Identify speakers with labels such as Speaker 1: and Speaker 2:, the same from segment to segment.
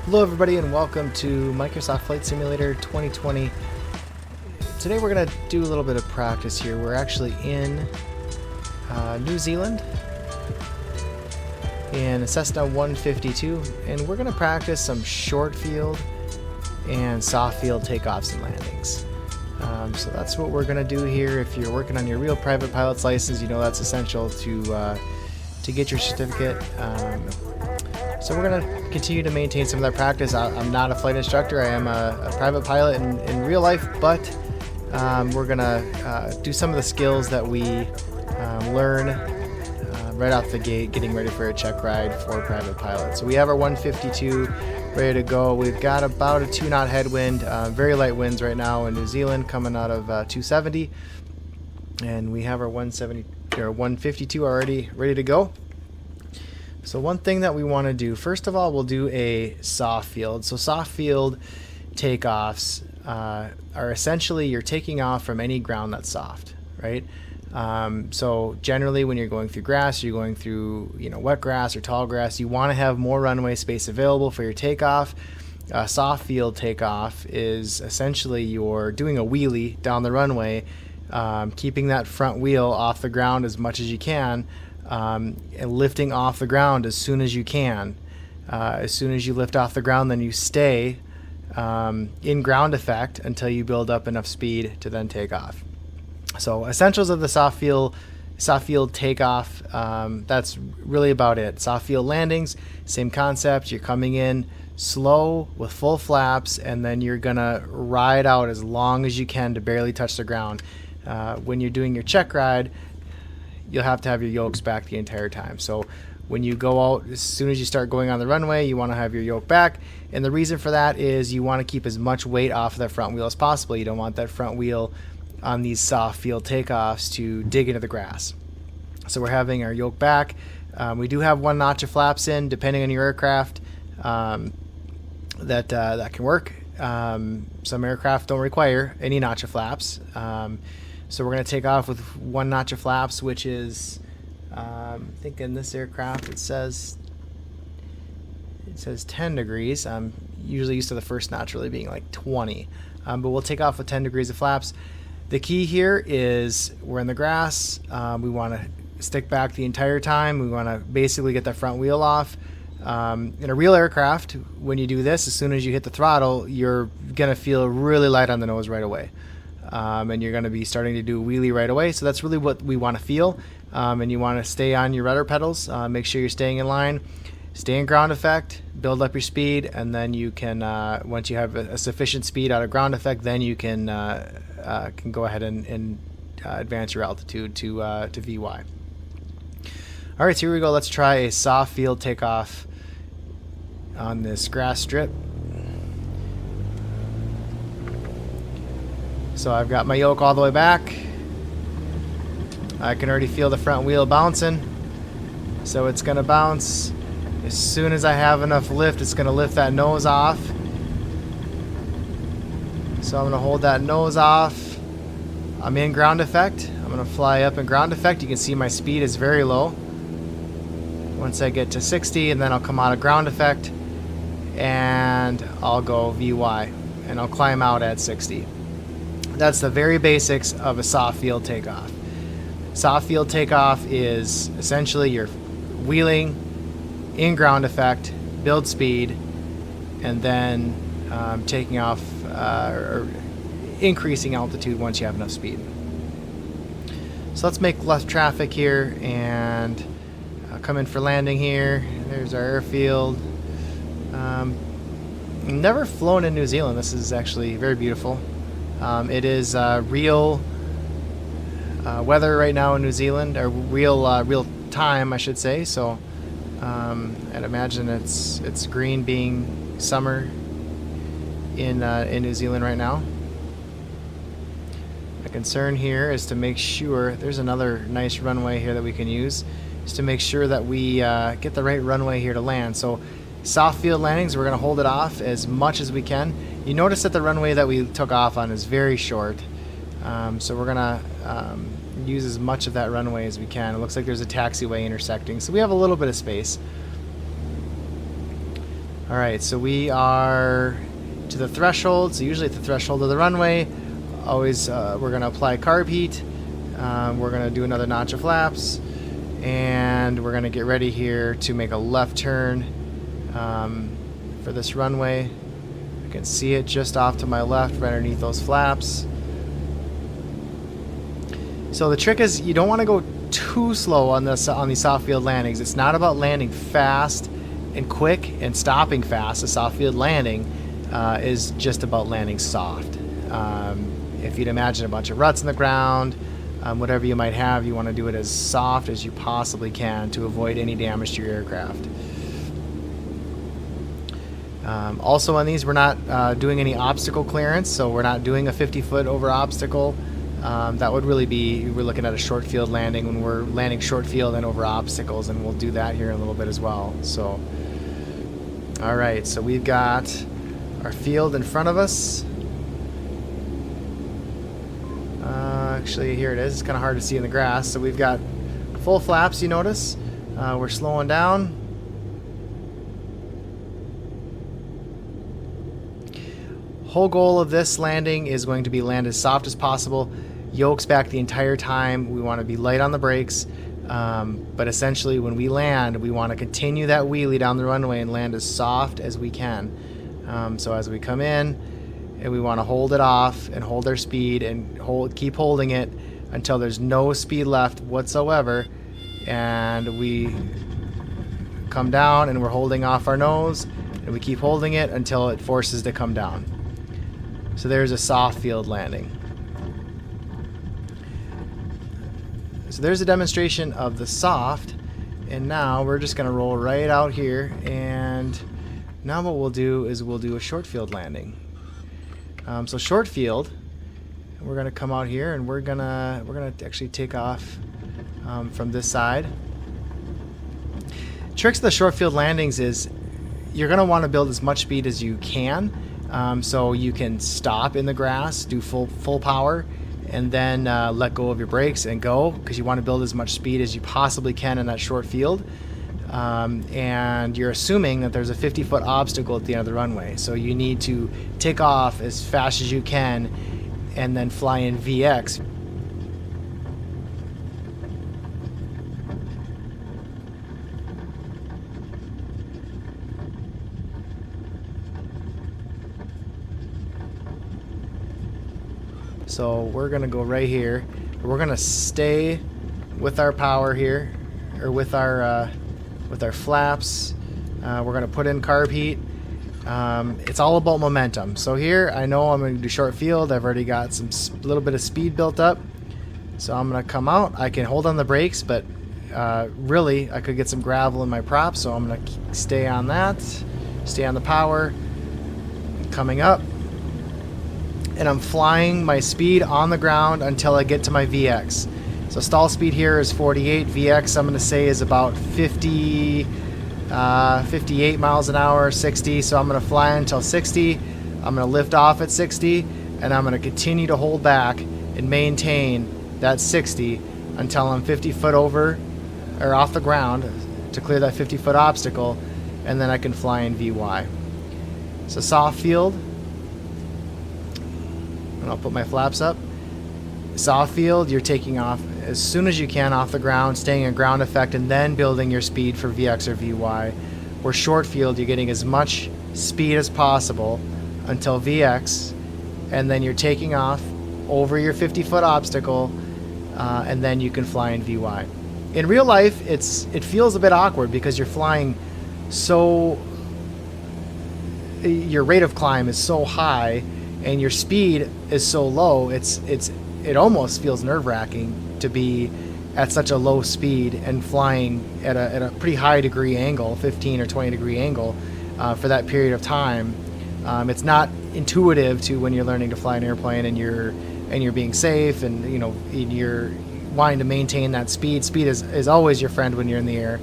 Speaker 1: Hello everybody and welcome to Microsoft Flight Simulator 2020. Today we're going to do a little bit of practice here. We're actually in New Zealand in a Cessna 152, and we're going to practice some short field and soft field takeoffs and landings. So that's what we're going to do here. If you're working on your real private pilot's license, you know that's essential to get your certificate. So we're going to continue to maintain some of that practice. I'm not a flight instructor. I am a private pilot in real life, but we're going to do some of the skills that we learn right off the gate, getting ready for a check ride for private pilots. So we have our 152 ready to go. We've got about a 2-knot headwind, very light winds right now in New Zealand coming out of 270. And we have our 152 already ready to go. So one thing that we want to do, first of all, we'll do a soft field. So soft field takeoffs are essentially you're taking off from any ground that's soft, right? So generally when you're going through grass, you're going through wet grass or tall grass, you want to have more runway space available for your takeoff. Soft field takeoff is essentially you're doing a wheelie down the runway, keeping that front wheel off the ground as much as you can. And lifting off the ground as soon as you can. As soon as you lift off the ground, then you stay in ground effect until you build up enough speed to then take off. So essentials of the soft field takeoff, that's really about it. Soft field landings, same concept. You're coming in slow with full flaps, and then you're gonna ride out as long as you can to barely touch the ground. When you're doing your check ride, you'll have to have your yokes back the entire time. So when you go out, as soon as you start going on the runway, you want to have your yoke back. And the reason for that is you want to keep as much weight off of that front wheel as possible. You don't want that front wheel on these soft field takeoffs to dig into the grass. So we're having our yoke back. We do have 1 notch of flaps in, depending on your aircraft. That can work. Some aircraft don't require any notch of flaps. So we're going to take off with 1 notch of flaps, which is, I think in this aircraft it says 10 degrees. I'm usually used to the first notch really being like 20, but we'll take off with 10 degrees of flaps. The key here is we're in the grass. We want to stick back the entire time. We want to basically get that front wheel off. In a real aircraft, when you do this, as soon as you hit the throttle, you're going to feel really light on the nose right away. And you're going to be starting to do a wheelie right away. So that's really what we want to feel. And you want to stay on your rudder pedals. Make sure you're staying in line. Stay in ground effect. Build up your speed. And then you can, once you have a sufficient speed out of ground effect, then you can go ahead and advance your altitude to VY. All right, so here we go. Let's try a soft field takeoff on this grass strip. So I've got my yoke all the way back. I can already feel the front wheel bouncing. So it's going to bounce. As soon as I have enough lift, it's going to lift that nose off. So I'm going to hold that nose off. I'm in ground effect. I'm going to fly up in ground effect. You can see my speed is very low. Once I get to 60, and then I'll come out of ground effect, and I'll go VY, and I'll climb out at 60. That's the very basics of a soft field takeoff. Soft field takeoff is essentially you're wheeling in ground effect, build speed, and then taking off or increasing altitude once you have enough speed. So let's make left traffic here and come in for landing here. There's our airfield. Never flown in New Zealand. This is actually very beautiful. It is real weather right now in New Zealand, or real time, I should say. So I'd imagine it's green being summer in New Zealand right now. The concern here is to make sure there's another nice runway here that we can use, is to make sure that we get the right runway here to land. So soft field landings, we're going to hold it off as much as we can. You notice that the runway that we took off on is very short, so we're going to use as much of that runway as we can. It looks like there's a taxiway intersecting, so we have a little bit of space. Alright, so we are to the threshold. So usually at the threshold of the runway, always we're going to apply carb heat. We're going to do another notch of flaps. And we're going to get ready here to make a left turn for this runway. You can see it just off to my left, right underneath those flaps. So the trick is you don't want to go too slow on these soft field landings. It's not about landing fast and quick and stopping fast. A soft field landing is just about landing soft. If you'd imagine a bunch of ruts in the ground, whatever you might have, you want to do it as soft as you possibly can to avoid any damage to your aircraft. Also on these, we're not doing any obstacle clearance, so we're not doing a 50-foot over obstacle. That would really be, we're looking at a short field landing when we're landing short field and over obstacles, and we'll do that here in a little bit as well. So, alright, so we've got our field in front of us. Actually, here it is. It's kind of hard to see in the grass. So we've got full flaps, you notice. We're slowing down. Whole goal of this landing is going to be land as soft as possible. Yokes back the entire time. We want to be light on the brakes. But essentially, when we land, we want to continue that wheelie down the runway and land as soft as we can. So as we come in, and we want to hold it off and hold our speed and keep holding it until there's no speed left whatsoever, and we come down and we're holding off our nose, and we keep holding it until it forces to come down. So there's a soft field landing. So there's a demonstration of the soft, and now we're just going to roll right out here, and now what we'll do is we'll do a short field landing. So short field, we're gonna come out here and we're gonna actually take off from this side. Tricks of the short field landings is you're gonna want to build as much speed as you can, so you can stop in the grass, do full power, and then let go of your brakes and go, because you want to build as much speed as you possibly can in that short field. And you're assuming that there's a 50-foot obstacle at the end of the runway, so you need to take off as fast as you can and then fly in VX. So we're gonna go right here. We're gonna stay with our power here, or with our flaps. We're going to put in carb heat. It's all about momentum. So here, I know I'm going to do short field. I've already got some little bit of speed built up. So I'm going to come out. I can hold on the brakes, but really, I could get some gravel in my prop. So I'm going to stay on that, stay on the power, coming up. And I'm flying my speed on the ground until I get to my VX. So stall speed here is 48. VX, I'm going to say, is about 58 miles an hour, 60. So I'm going to fly until 60. I'm going to lift off at 60, and I'm going to continue to hold back and maintain that 60 until I'm 50 foot over or off the ground to clear that 50-foot obstacle, and then I can fly in VY. So soft field, and I'll put my flaps up. Soft field, you're taking off as soon as you can off the ground, staying in ground effect, and then building your speed for VX or VY. Where short field, you're getting as much speed as possible until VX, and then you're taking off over your 50-foot obstacle, and then you can fly in VY. In real life, it feels a bit awkward because you're flying so, your rate of climb is so high and your speed is so low. It almost feels nerve-wracking to be at such a low speed and flying at a pretty high degree angle, 15 or 20 degree angle, for that period of time. It's not intuitive to when you're learning to fly an airplane and you're being safe, and you're wanting to maintain that speed. Speed is always your friend when you're in the air.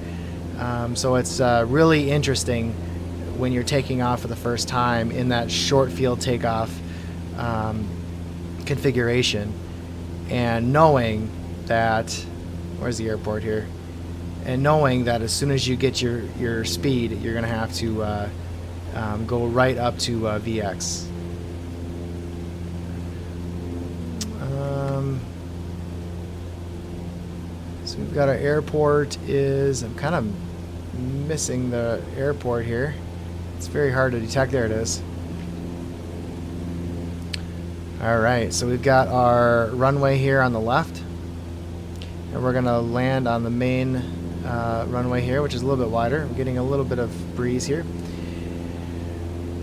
Speaker 1: So it's really interesting when you're taking off for the first time in that short field takeoff configuration, and knowing that, where's the airport here? And knowing that as soon as you get your speed, you're going to have to go right up to VX. So we've got our airport I'm kind of missing the airport here. It's very hard to detect. There it is. Alright, so we've got our runway here on the left. And we're going to land on the main runway here, which is a little bit wider. I'm getting a little bit of breeze here.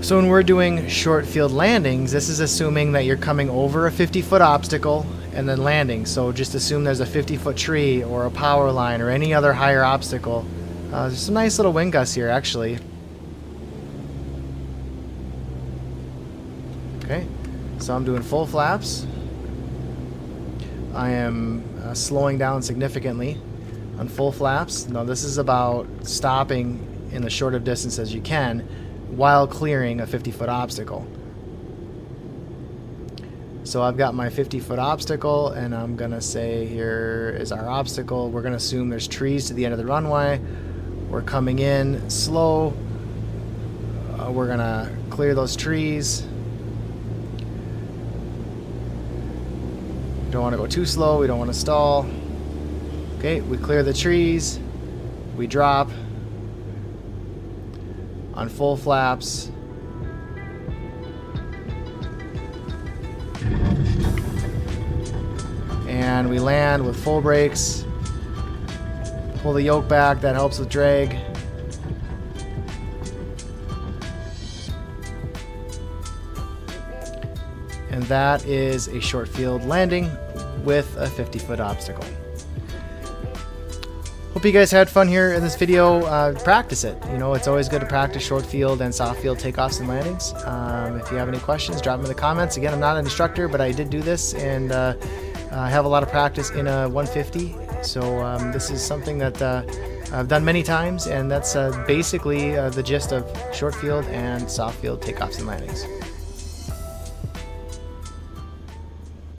Speaker 1: So when we're doing short field landings, this is assuming that you're coming over a 50-foot obstacle and then landing. So just assume there's a 50-foot tree or a power line or any other higher obstacle. There's some nice little wind gusts here, actually. Okay, so I'm doing full flaps. I am slowing down significantly on full flaps. Now this is about stopping in the short of distance as you can while clearing a 50-foot obstacle. So I've got my 50-foot obstacle, and I'm gonna say here is our obstacle. We're gonna assume there's trees to the end of the runway. We're coming in slow. We're gonna clear those trees. We don't want to go too slow. We don't want to stall. Okay, we clear the trees. We drop on full flaps. And we land with full brakes. Pull the yoke back. That helps with drag. And that is a short field landing with a 50-foot obstacle. Hope you guys had fun here in this video. Practice it. You know, it's always good to practice short field and soft field takeoffs and landings. If you have any questions, drop them in the comments. Again, I'm not an instructor, but I did do this, and I have a lot of practice in a 150. So this is something that I've done many times, and that's basically the gist of short field and soft field takeoffs and landings.